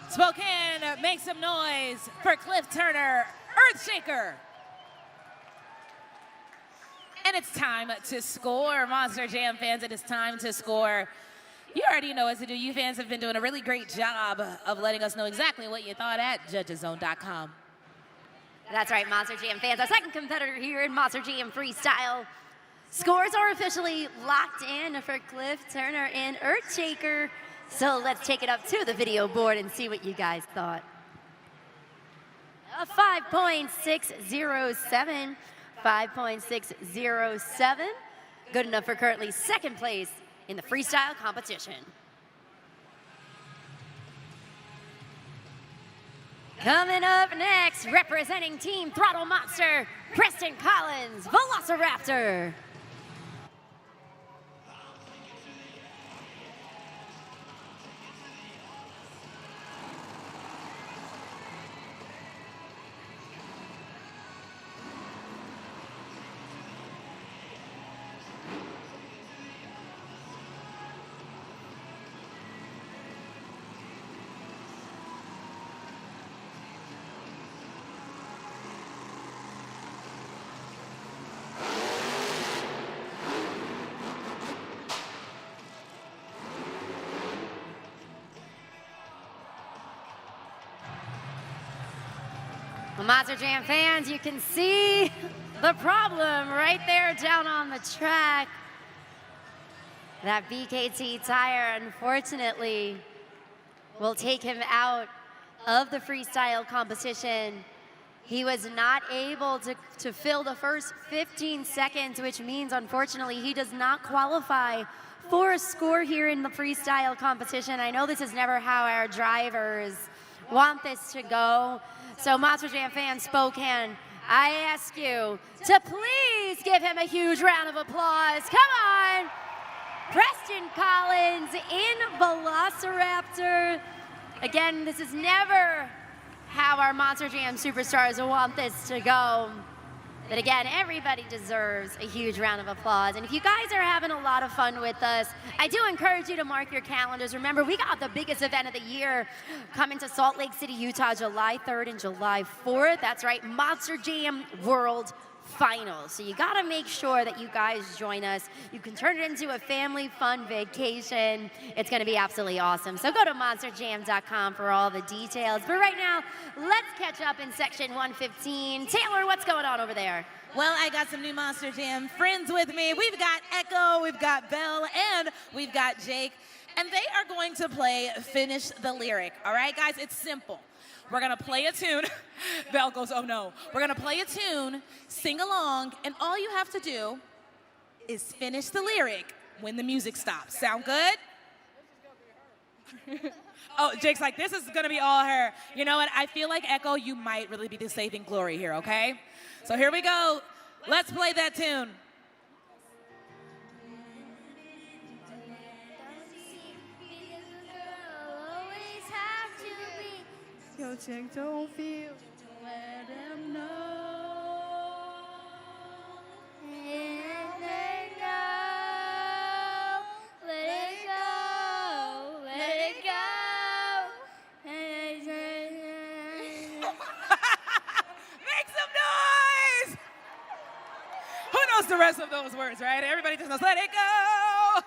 Spokane, make some noise for Cliff Turner, Earthshaker. And it's time to score, Monster Jam fans. It is time to score. You already know what to do. You fans have been doing a really great job of letting us know exactly what you thought at judgeszone.com. That's right, Monster Jam fans. Our second competitor here in Monster Jam Freestyle. Scores are officially locked in for Cliff Turner and Earthshaker. So let's take it up to the video board and see what you guys thought. A 5.607. 5.607. Good enough for currently second place in the freestyle competition. Coming up next, representing Team Throttle Monster, Preston Collins, Velociraptor. Well, Monster Jam fans, you can see the problem right there down on the track. That BKT tire, unfortunately, will take him out of the freestyle competition. He was not able to fill the first 15 seconds, which means, unfortunately, he does not qualify for a score here in the freestyle competition. I know this is never how our drivers want this to go. So Monster Jam fans, Spokane, I ask you to please give him a huge round of applause. Come on. Preston Collins in Velociraptor. Again, this is never how our Monster Jam superstars want this to go. But again, everybody deserves a huge round of applause. And if you guys are having a lot of fun with us, I do encourage you to mark your calendars. Remember, we got the biggest event of the year coming to Salt Lake City, Utah, July 3rd and July 4th. That's right, Monster Jam World Finals. So you gotta make sure that you guys join us. You can turn it into a family fun vacation. It's gonna be absolutely awesome. So go to monsterjam.com for all the details. But right now, let's catch up in section 115. Taylor, what's going on over there? Well, I got some new Monster Jam friends with me. We've got Echo, we've got Belle, and we've got Jake. And they are going to play Finish the Lyric. All right, guys, it's simple. We're gonna play a tune. Belle goes, oh no. We're gonna play a tune, sing along, and all you have to do is finish the lyric when the music stops. Sound good? Oh, Jake's like, this is gonna be all her. You know what, I feel like, Echo, you might really be the saving glory here, okay? So here we go. Let's play that tune. Yo, check, don't feel, let them know. Let it go, let it go, let it go. Make some noise! Who knows the rest of those words, right? Everybody just knows, let it go.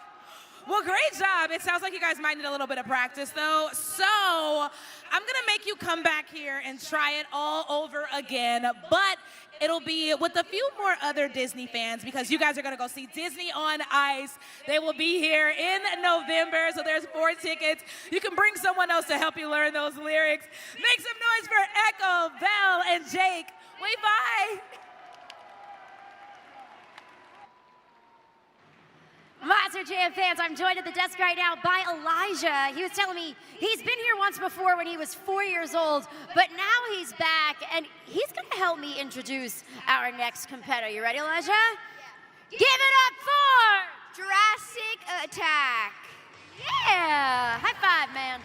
Well, great job. It sounds like you guys might need a little bit of practice, though. So I'm going to make you come back here and try it all over again, but it'll be with a few more other Disney fans because you guys are going to go see Disney on Ice. They will be here in November, so there's 4 tickets. You can bring someone else to help you learn those lyrics. Make some noise for Echo, Belle, and Jake. Wave bye. Monster Jam fans, I'm joined at the desk right now by Elijah. He was telling me he's been here once before when he was 4 years old, but now he's back, and he's going to help me introduce our next competitor. You ready, Elijah? Yeah. Give it up for Jurassic Attack. Yeah! High five, man.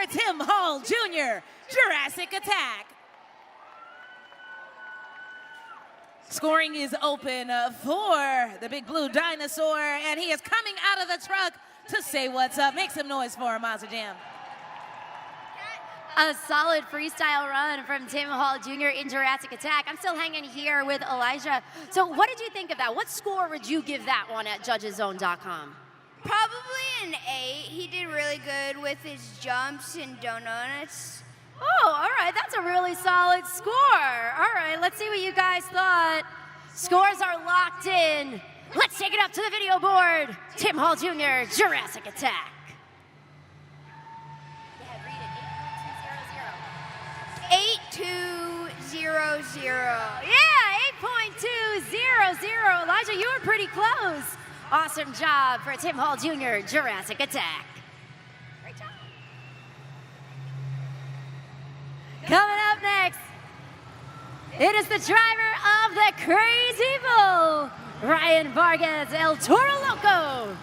Tim Hall Jr., Jurassic Attack. Scoring is open for the big blue dinosaur, and he is coming out of the truck to say what's up. Make some noise for him, Monster Jam. A solid freestyle run from Tim Hall Jr. in Jurassic Attack. I'm still hanging here with Elijah. So what did you think of that? What score would you give that one at judgeszone.com? Probably an 8. He did really good with his jumps and donuts. Oh, all right, that's a really solid score. All right, let's see what you guys thought. Scores are locked in. Let's take it up to the video board. Tim Hall Jr., Jurassic Attack. Yeah, read it, 8200. Yeah, 8.200. Elijah, you were pretty close. Awesome job for Tim Hall Jr., Jurassic Attack. Great job. Coming up next, it is the driver of the Crazy Bull, Ryan Vargas, El Toro Loco.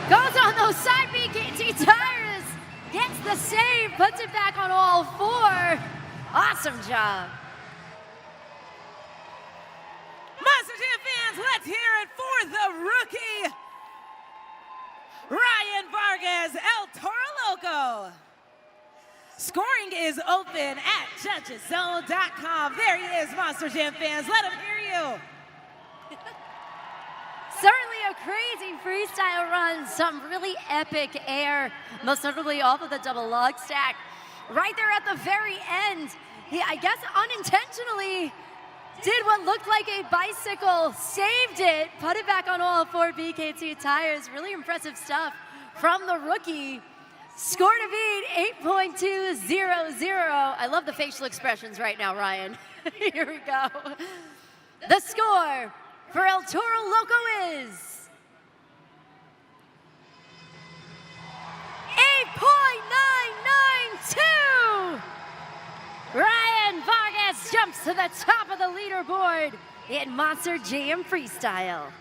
Goes on those side BKT tires, gets the save, puts it back on all four. Awesome job. Monster Jam fans, let's hear it for the rookie, Ryan Vargas, El Toro Loco. Scoring is open at judgeszone.com. There he is, Monster Jam fans. Let him hear you. Certainly a crazy freestyle run, some really epic air, most notably off of the double log stack. Right there at the very end, he, I guess unintentionally, did what looked like a bicycle, saved it, put it back on all four BKT tires. Really impressive stuff from the rookie. Score to beat, 8.200. I love the facial expressions right now, Ryan. Here we go. The score for El Toro Loco is 8.992. Ryan Vargas jumps to the top of the leaderboard in Monster Jam Freestyle.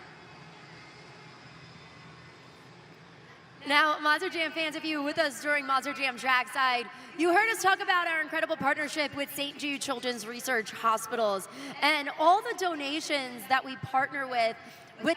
Now, Monster Jam fans, if you were with us during Monster Jam Trackside, you heard us talk about our incredible partnership with St. Jude Children's Research Hospitals and all the donations that we partner with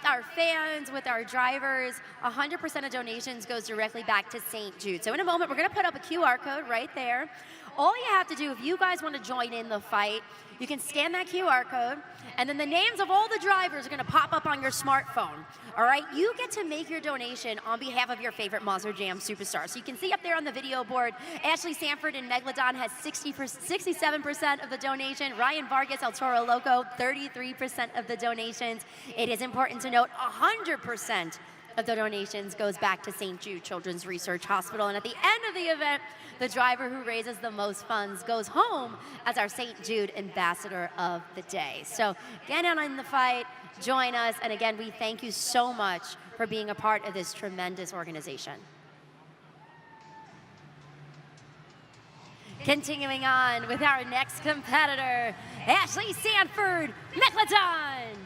our fans, with our drivers. 100% of donations goes directly back to St. Jude. So in a moment, we're going to put up a QR code right there. All you have to do, if you guys want to join in the fight, you can scan that QR code, and then the names of all the drivers are going to pop up on your smartphone. All right, you get to make your donation on behalf of your favorite Monster Jam superstar. So you can see up there on the video board, Ashley Sanford and Megalodon has 67% of the donation. Ryan Vargas, El Toro Loco, 33% of the donations. It is important to note 100% of the donations goes back to St. Jude Children's Research Hospital. And at the end of the event, the driver who raises the most funds goes home as our St. Jude Ambassador of the Day. So get in on the fight, join us, and again, we thank you so much for being a part of this tremendous organization. Continuing on with our next competitor, Ashley Sanford, Megalodon.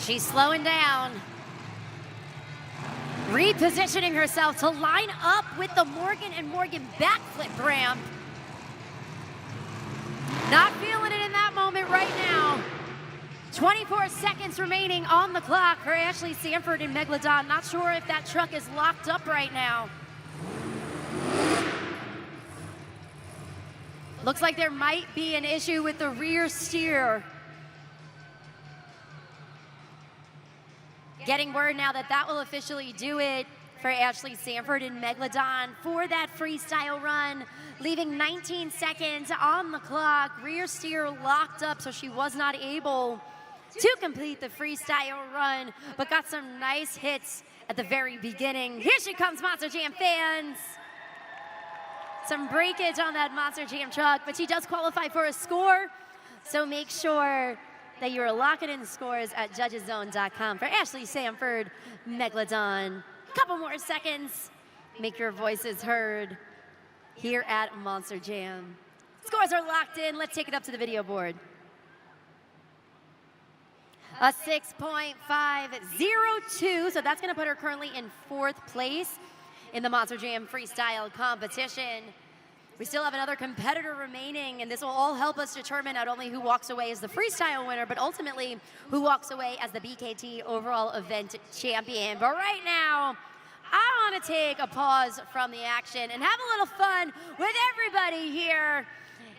She's slowing down. repositioning herself to line up with the Morgan and Morgan backflip ramp. Not feeling it in that moment right now. 24 seconds remaining on the clock for Ashley Sanford and Megalodon. Not sure if that truck is locked up right now. Looks like there might be an issue with the rear steer. Getting word now that that will officially do it for Ashley Sanford and Megalodon for that freestyle run, leaving 19 seconds on the clock. Rear steer locked up, so she was not able to complete the freestyle run, but got some nice hits at the very beginning. Here she comes, Monster Jam fans. Some breakage on that Monster Jam truck, but she does qualify for a score, so make sure that you're locking in the scores at judgeszone.com for Ashley Sanford, Megalodon. Couple more seconds, make your voices heard here at Monster Jam. Scores are locked in. Let's take it up to the video board. A 6.502, so that's going to put her currently in 4th place in the Monster Jam freestyle competition. We still have another competitor remaining, and this will all help us determine not only who walks away as the freestyle winner, but ultimately who walks away as the BKT overall event champion. But right now, I want to take a pause from the action and have a little fun with everybody here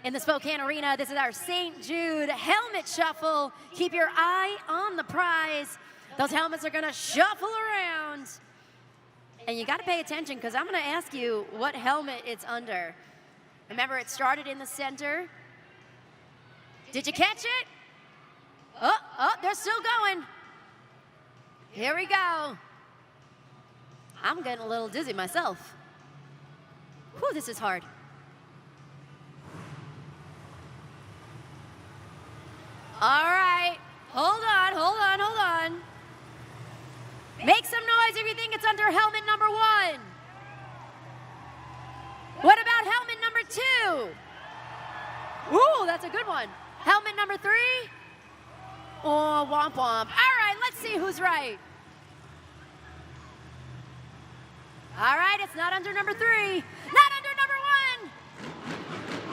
in the Spokane Arena. This is our St. Jude helmet shuffle. Keep your eye on the prize. Those helmets are going to shuffle around. And you got to pay attention because I'm going to ask you what helmet it's under. Remember, it started in the center. Did you catch it? Oh, they're still going. Here we go. I'm getting a little dizzy myself. Whew, this is hard. All right, hold on. Make some noise if you think it's under helmet number 1. What about helmet number 2? Ooh, that's a good one. Helmet number 3? Oh, womp womp. All right, let's see who's right. All right, it's not under number 3. Not under number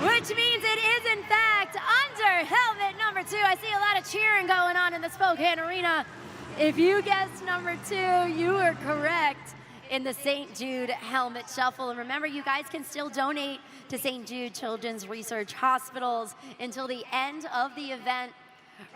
1. Which means it is, in fact, under helmet number 2. I see a lot of cheering going on in the Spokane Arena. If you guessed number 2, you were correct in the St. Jude helmet shuffle. And remember, you guys can still donate to St. Jude Children's Research Hospitals until the end of the event.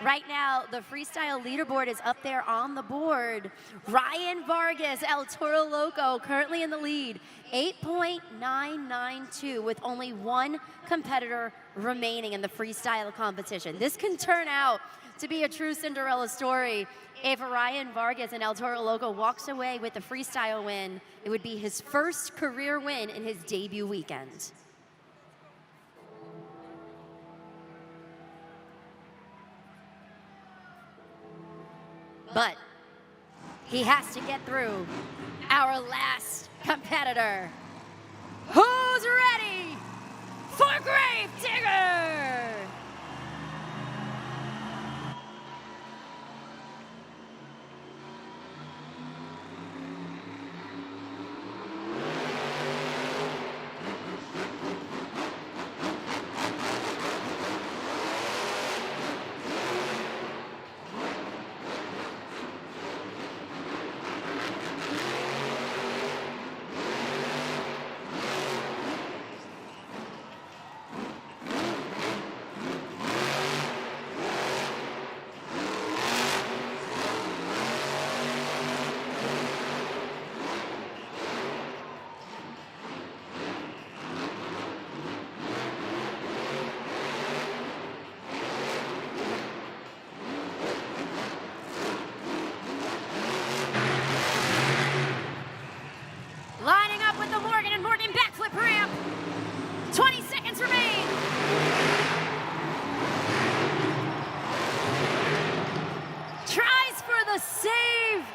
Right now, the freestyle leaderboard is up there on the board. Ryan Vargas, El Toro Loco, currently in the lead, 8.992, with only 1 competitor remaining in the freestyle competition. This can turn out to be a true Cinderella story. If Ryan Vargas and El Toro Loco walks away with the freestyle win, it would be his first career win in his debut weekend. But he has to get through our last competitor. Who's ready for Grave Digger? Lining up with the Morgan and Morgan backflip ramp. 20 seconds remain. Tries for the save.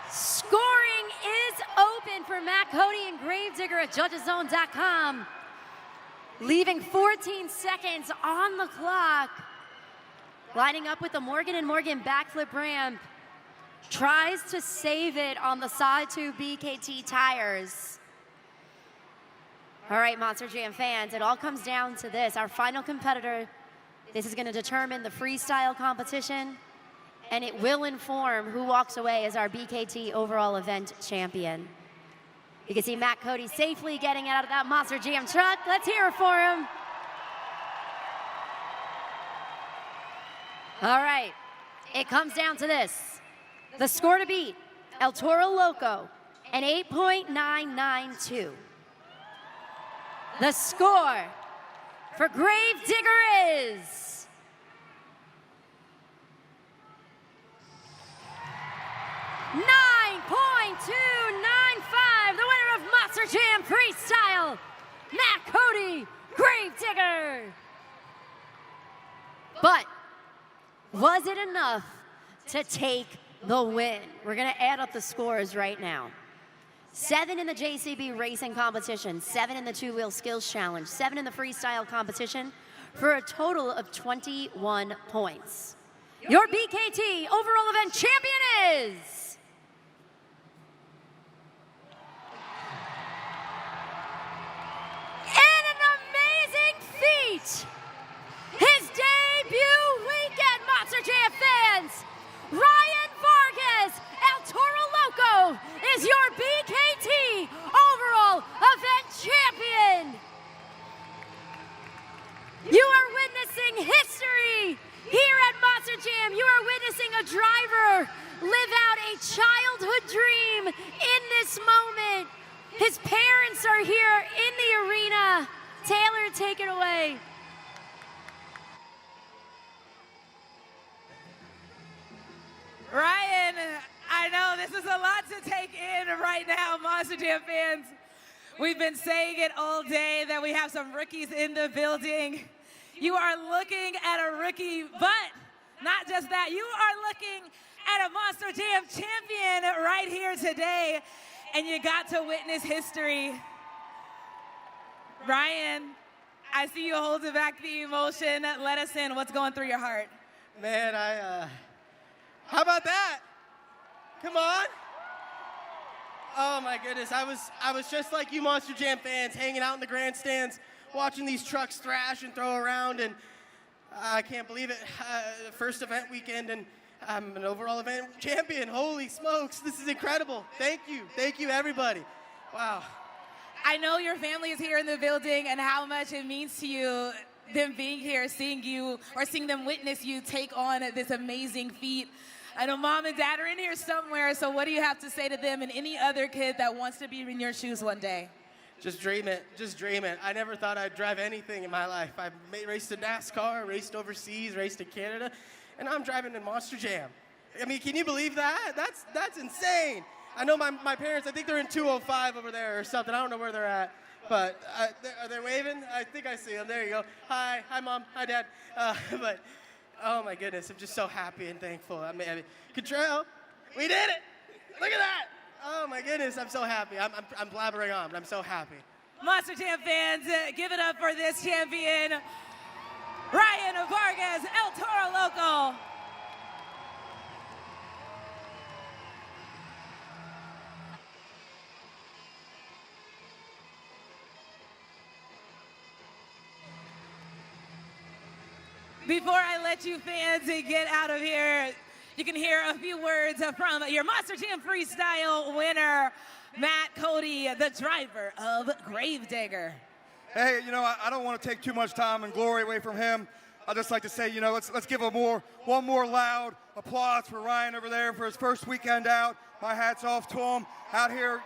Scoring is open for Matt Cody and Gravedigger at judgeszone.com. Leaving 14 seconds on the clock. Lining up with the Morgan and Morgan backflip ramp. tries to save it on the side 2 BKT tires. All right, Monster Jam fans, it all comes down to this. Our final competitor, this is going to determine the freestyle competition, and it will inform who walks away as our BKT overall event champion. You can see Matt Cody safely getting out of that Monster Jam truck. Let's hear it for him. All right, it comes down to this. The score to beat, El Toro Loco, an 8.992. The score for Gravedigger is 9.295. The winner of Monster Jam Freestyle, Matt Cody, Gravedigger. But was it enough to take the win? We're gonna add up the scores right now. 7 in the JCB racing competition, 7 in the 2-wheel skills challenge, 7 in the freestyle competition, for a total of 21 points. Your BKT overall event champion is in an amazing feat, his debut weekend, Monster Jam fans, Ryan Vargas, El Toro Loco, is your BKT overall event champion. You are witnessing history here at Monster Jam. You are witnessing a driver live out a childhood dream in this moment. His parents are here in the arena. Taylor, take it away. Ryan, I know this is a lot to take in right now, Monster Jam fans. We've been saying it all day that we have some rookies in the building. You are looking at a rookie, but not just that, you are looking at a Monster Jam champion right here today, and you got to witness history. Ryan, I see you holding back the emotion. Let us in. What's going through your heart? Man, how about that? Come on. Oh my goodness, I was just like you Monster Jam fans, hanging out in the grandstands, watching these trucks thrash and throw around, and I can't believe it. First event weekend, and I'm an overall event champion. Holy smokes, this is incredible. Thank you everybody. Wow. I know your family is here in the building and how much it means to you, them being here, seeing you, or seeing them witness you take on this amazing feat. I know mom and dad are in here somewhere, so what do you have to say to them and any other kid that wants to be in your shoes one day? Just dream it, just dream it. I never thought I'd drive anything in my life. I raced in NASCAR, raced overseas, raced in Canada, and I'm driving in Monster Jam. I mean, can you believe that? That's insane. I know my parents, I think they're in 205 over there or something. I don't know where they're at, but are they waving? I think I see them. There you go. Hi mom, hi dad. But oh my goodness, I'm just so happy and thankful. I mean, Contrell, we did it. Look at that. Oh my goodness, I'm so happy. I'm blabbering on, but I'm so happy. Monster Jam fans, give it up for this champion, Ryan Vargas, El Toro Loco. Before I let you fans get out of here, you can hear a few words from your Monster Jam Freestyle winner, Matt Cody, the driver of Gravedigger. Hey, I don't want to take too much time and glory away from him. I'd just like to say, let's give one more loud applause for Ryan over there for his first weekend out. My hat's off to him out here,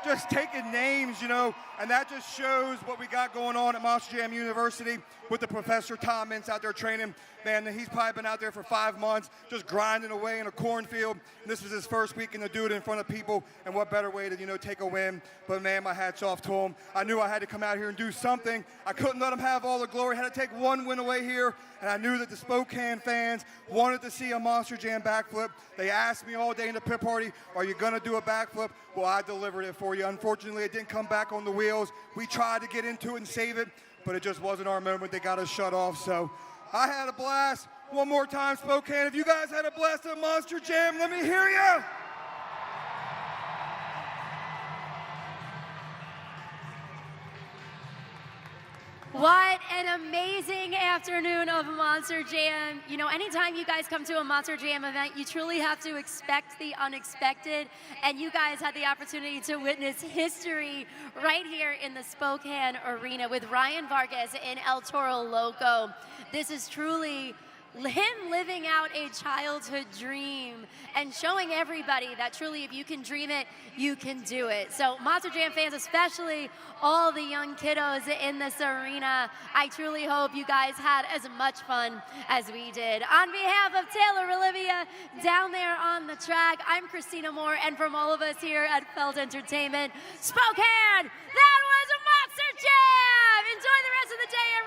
just taking names, and that just shows what we got going on at Monster Jam University with the Professor Tom Mintz out there training. Man, he's probably been out there for 5 months, just grinding away in a cornfield. And this was his first weekend to do it in front of people, and what better way to, take a win. But man, my hat's off to him. I knew I had to come out here and do something. I couldn't let him have all the glory. I had to take one win away here, and I knew that the Spokane fans wanted to see a Monster Jam backflip. They asked me all day in the pit party, are you gonna do a backflip? Well, I delivered it for you. Unfortunately, it didn't come back on the wheels. We tried to get into it and save it, but it just wasn't our moment. They got us shut off, so I had a blast. One more time, Spokane. If you guys had a blast at Monster Jam, let me hear you. What an amazing afternoon of Monster Jam. You know, anytime you guys come to a Monster Jam event, you truly have to expect the unexpected, and you guys had the opportunity to witness history right here in the Spokane Arena with Ryan Vargas in El Toro Loco. This is truly him living out a childhood dream and showing everybody that truly if you can dream it, you can do it. So Monster Jam fans, especially all the young kiddos in this arena, I truly hope you guys had as much fun as we did. On behalf of Taylor Olivia down there on the track, I'm Christina Moore, and from all of us here at Felt Entertainment, Spokane, that was a Monster Jam! Enjoy the rest of the day, everybody.